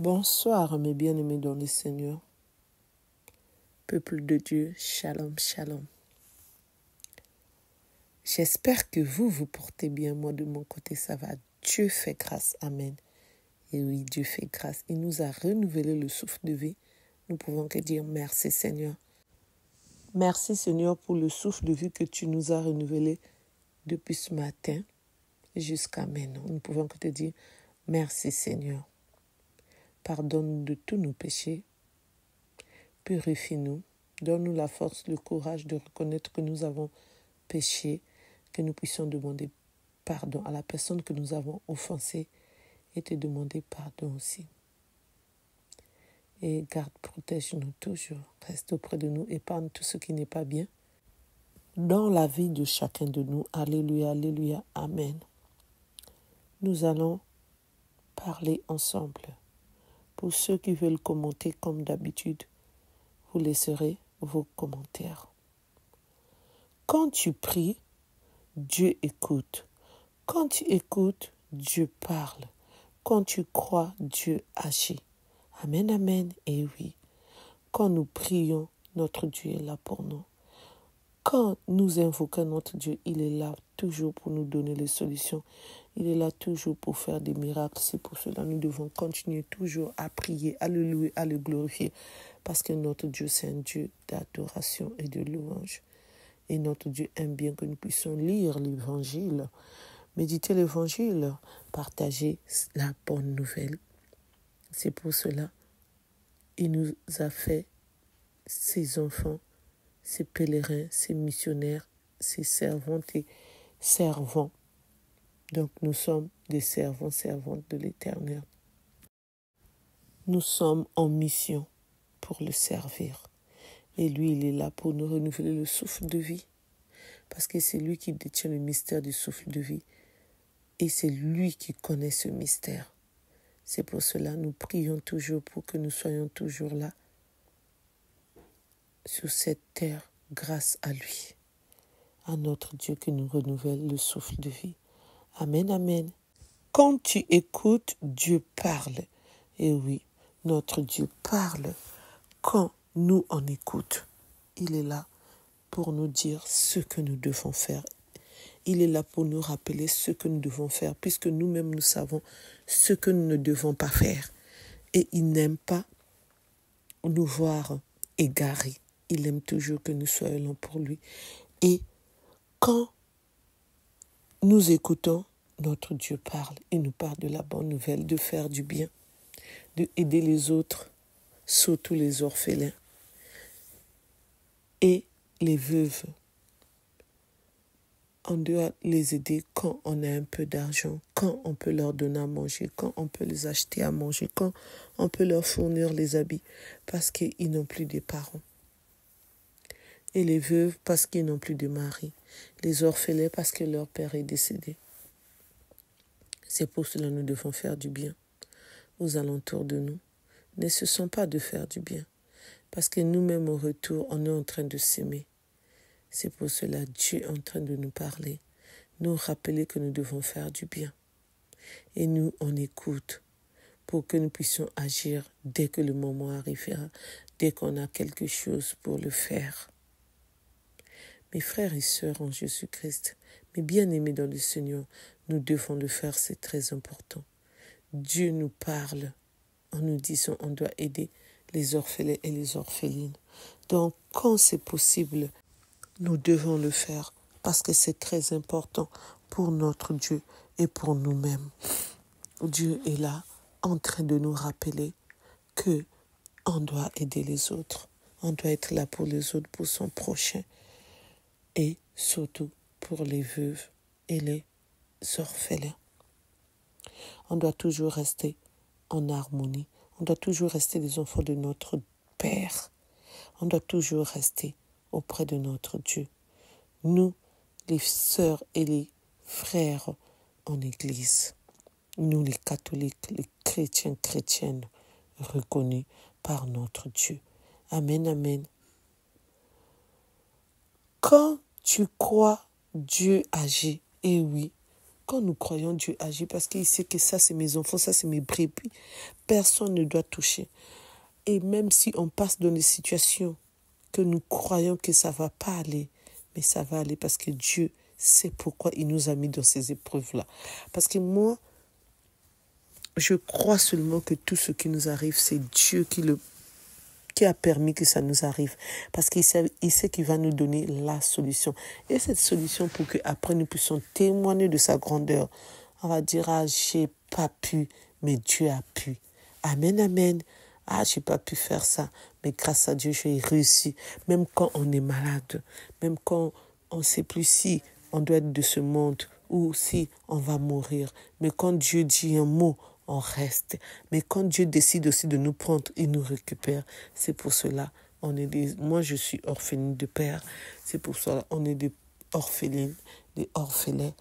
Bonsoir mes bien-aimés dans le Seigneur. Peuple de Dieu, shalom, shalom. J'espère que vous portez bien. Moi, de mon côté, ça va. Dieu fait grâce. Amen. Et oui, Dieu fait grâce. Il nous a renouvelé le souffle de vie. Nous pouvons que dire merci Seigneur. Merci Seigneur pour le souffle de vie que tu nous as renouvelé depuis ce matin jusqu'à maintenant. Nous pouvons que te dire merci Seigneur. Pardonne-nous de tous nos péchés. Purifie-nous. Donne-nous la force, le courage de reconnaître que nous avons péché, que nous puissions demander pardon à la personne que nous avons offensée et te demander pardon aussi. Et garde, protège-nous toujours. Reste auprès de nous, épargne tout ce qui n'est pas bien dans la vie de chacun de nous. Alléluia, alléluia, amen. Nous allons parler ensemble. Pour ceux qui veulent commenter comme d'habitude, vous laisserez vos commentaires. Quand tu pries, Dieu écoute. Quand tu écoutes, Dieu parle. Quand tu crois, Dieu agit. Amen, amen, et oui. Quand nous prions, notre Dieu est là pour nous. Quand nous invoquons notre Dieu, il est là toujours pour nous donner les solutions. Il est là toujours pour faire des miracles. C'est pour cela que nous devons continuer toujours à prier, à le louer, à le glorifier. Parce que notre Dieu, c'est un Dieu d'adoration et de louange. Et notre Dieu aime bien que nous puissions lire l'Évangile, méditer l'Évangile, partager la bonne nouvelle. C'est pour cela qu'il nous a fait ses enfants, ses pèlerins, ses missionnaires, ses servantes et servants. Donc nous sommes des servants, servantes de l'Éternel. Nous sommes en mission pour le servir. Et lui, il est là pour nous renouveler le souffle de vie. Parce que c'est lui qui détient le mystère du souffle de vie. Et c'est lui qui connaît ce mystère. C'est pour cela que nous prions toujours pour que nous soyons toujours là, sur cette terre, grâce à lui, à notre Dieu qui nous renouvelle le souffle de vie. Amen, amen. Quand tu écoutes, Dieu parle. Et oui, notre Dieu parle quand nous en écoutons. Il est là pour nous dire ce que nous devons faire. Il est là pour nous rappeler ce que nous devons faire, puisque nous-mêmes nous savons ce que nous ne devons pas faire. Et il n'aime pas nous voir égarés. Il aime toujours que nous soyons là pour lui. Et quand nous écoutons, notre Dieu parle. Il nous parle de la bonne nouvelle, de faire du bien, de aider les autres, surtout les orphelins et les veuves. On doit les aider quand on a un peu d'argent, quand on peut leur donner à manger, quand on peut les acheter à manger, quand on peut leur fournir les habits, parce qu'ils n'ont plus de parents. Et les veuves parce qu'ils n'ont plus de mari. Les orphelins parce que leur père est décédé. C'est pour cela que nous devons faire du bien aux alentours de nous. Ne cessons pas de faire du bien. Parce que nous-mêmes au retour, on est en train de s'aimer. C'est pour cela que Dieu est en train de nous parler, nous rappeler que nous devons faire du bien. Et nous, on écoute pour que nous puissions agir dès que le moment arrivera, dès qu'on a quelque chose pour le faire. Mes frères et sœurs en Jésus-Christ, mes bien-aimés dans le Seigneur, nous devons le faire, c'est très important. Dieu nous parle en nous disant qu'on doit aider les orphelins et les orphelines. Donc, quand c'est possible, nous devons le faire parce que c'est très important pour notre Dieu et pour nous-mêmes. Dieu est là en train de nous rappeler que on doit aider les autres. On doit être là pour les autres, pour son prochain. Et surtout pour les veuves et les orphelins. On doit toujours rester en harmonie. On doit toujours rester les enfants de notre Père. On doit toujours rester auprès de notre Dieu. Nous, les sœurs et les frères en Église. Nous, les catholiques, les chrétiennes reconnus par notre Dieu. Amen, amen. Quand tu crois, Dieu agit. Et oui, quand nous croyons, Dieu agit parce qu'il sait que ça, c'est mes enfants, ça, c'est mes brebis. Personne ne doit toucher. Et même si on passe dans des situations que nous croyons que ça ne va pas aller, mais ça va aller parce que Dieu sait pourquoi il nous a mis dans ces épreuves-là. Parce que moi, je crois seulement que tout ce qui nous arrive, c'est Dieu qui a permis que ça nous arrive. Parce qu'il sait qu'il va nous donner la solution. Et cette solution pour qu'après nous puissions témoigner de sa grandeur. On va dire, j'ai pas pu, mais Dieu a pu. Amen, amen. J'ai pas pu faire ça, mais grâce à Dieu, j'ai réussi. Même quand on est malade, même quand on ne sait plus si on doit être de ce monde ou si on va mourir. Mais quand Dieu dit un mot, on reste. Mais quand Dieu décide aussi de nous prendre, il nous récupère. C'est pour cela, moi je suis orpheline de père. C'est pour cela, on est des orphelines, des orphelins.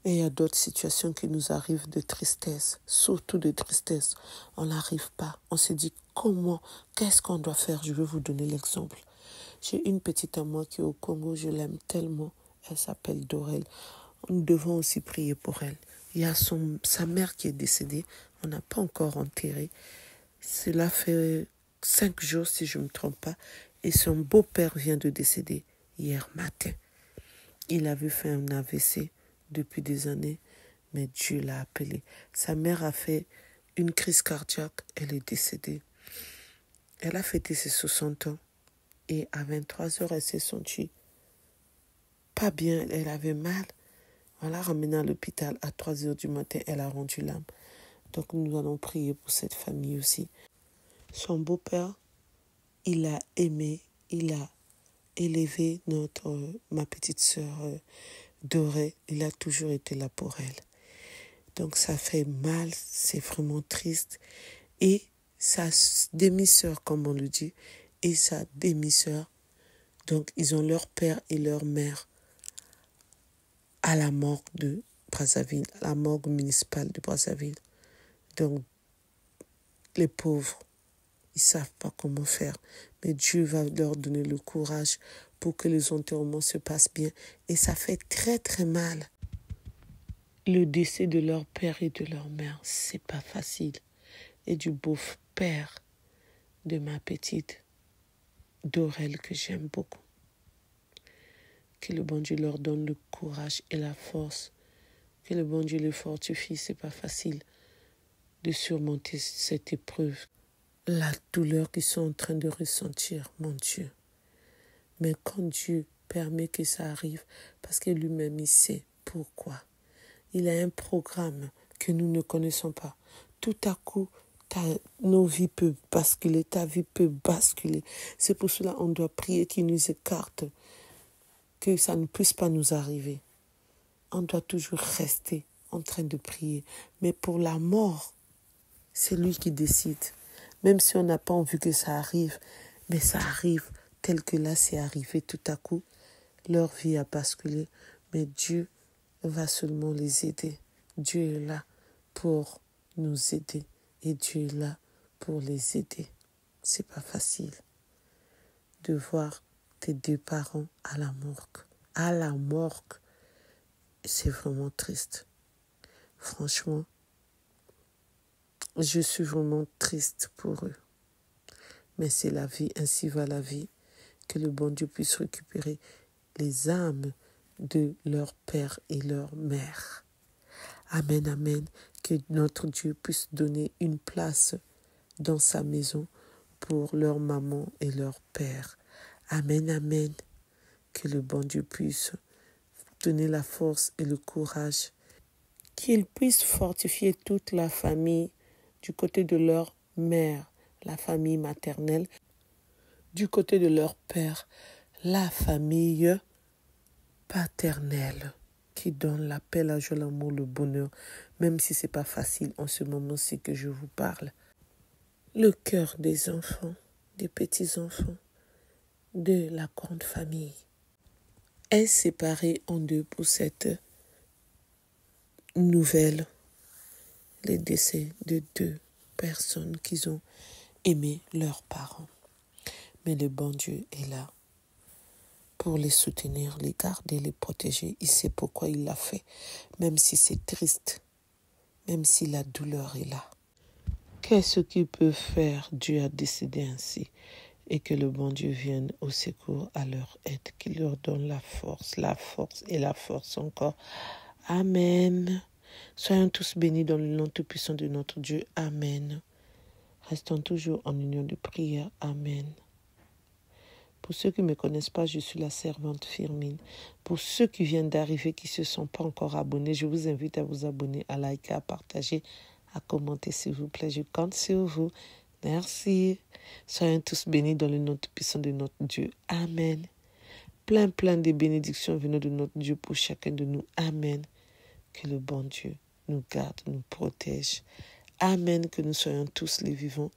Et il y a d'autres situations qui nous arrivent de tristesse, surtout de tristesse. On n'arrive pas. On se dit comment, qu'est-ce qu'on doit faire? Je vais vous donner l'exemple. J'ai une petite à moi qui est au Congo, je l'aime tellement. Elle s'appelle Dorel. Nous devons aussi prier pour elle. Il y a sa mère qui est décédée. On n'a pas encore enterré. Cela fait 5 jours si je ne me trompe pas. Et son beau-père vient de décéder hier matin. Il avait fait un AVC depuis des années, mais Dieu l'a appelé. Sa mère a fait une crise cardiaque, elle est décédée. Elle a fêté ses 60 ans et à 23 heures, elle s'est sentie pas bien, elle avait mal. On l'a ramenée à l'hôpital à 3 heures du matin, elle a rendu l'âme. Donc nous allons prier pour cette famille aussi. Son beau-père, il a aimé, il a élevé ma petite sœur Dorée, il a toujours été là pour elle. Donc ça fait mal, c'est vraiment triste. Et sa demi-sœur, comme on le dit, et sa demi-sœur, donc ils ont leur père et leur mère à la morgue de Brazzaville, à la morgue municipale de Brazzaville. Donc les pauvres, ils ne savent pas comment faire. Mais Dieu va leur donner le courage pour que les enterrements se passent bien. Et ça fait très très mal. Le décès de leur père et de leur mère, c'est pas facile. Et du beau-père de ma petite Dorel que j'aime beaucoup. Que le bon Dieu leur donne le courage et la force. Que le bon Dieu les fortifie. C'est pas facile de surmonter cette épreuve. La douleur qu'ils sont en train de ressentir, mon Dieu. Mais quand Dieu permet que ça arrive, parce que lui-même, il sait pourquoi. Il a un programme que nous ne connaissons pas. Tout à coup, nos vies peuvent basculer, ta vie peut basculer. C'est pour cela qu'on doit prier qu'il nous écarte, que ça ne puisse pas nous arriver. On doit toujours rester en train de prier. Mais pour la mort, c'est lui qui décide. Même si on n'a pas envie que ça arrive, mais ça arrive tel que là, c'est arrivé tout à coup. Leur vie a basculé, mais Dieu va seulement les aider. Dieu est là pour nous aider et Dieu est là pour les aider. C'est pas facile de voir tes 2 parents à la morgue. À la morgue, c'est vraiment triste. Franchement, je suis vraiment triste pour eux. Mais c'est la vie, ainsi va la vie. Que le bon Dieu puisse récupérer les âmes de leur père et leur mère. Amen, amen. Que notre Dieu puisse donner une place dans sa maison pour leur maman et leur père. Amen, amen. Que le bon Dieu puisse donner la force et le courage. Qu'il puisse fortifier toute la famille du côté de leur mère, la famille maternelle, du côté de leur père, la famille paternelle, qui donne la paix, la joie, l'amour, le bonheur, même si ce n'est pas facile en ce moment-ci que je vous parle. Le cœur des enfants, des petits-enfants, de la grande famille est séparé en 2 pour cette nouvelle, les décès de 2 personnes qui ont aimé leurs parents. Mais le bon Dieu est là pour les soutenir, les garder, les protéger. Il sait pourquoi il l'a fait, même si c'est triste, même si la douleur est là. Qu'est-ce qu'il peut faire? Dieu a décidé ainsi. Et que le bon Dieu vienne au secours à leur aide, qu'il leur donne la force et la force encore. Amen. Soyons tous bénis dans le nom tout-puissant de notre Dieu. Amen. Restons toujours en union de prière. Amen. Pour ceux qui ne me connaissent pas, je suis la servante Firmine. Pour ceux qui viennent d'arriver, qui ne se sont pas encore abonnés, je vous invite à vous abonner, à liker, à partager, à commenter s'il vous plaît. Je compte sur vous. Merci. Soyons tous bénis dans le nom tout-puissant de notre Dieu. Amen. Plein de bénédictions venant de notre Dieu pour chacun de nous. Amen. Que le bon Dieu nous garde, nous protège. Amen. Que nous soyons tous les vivants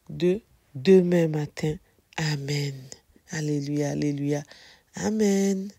de demain matin. Amen. Alléluia, alléluia. Amen.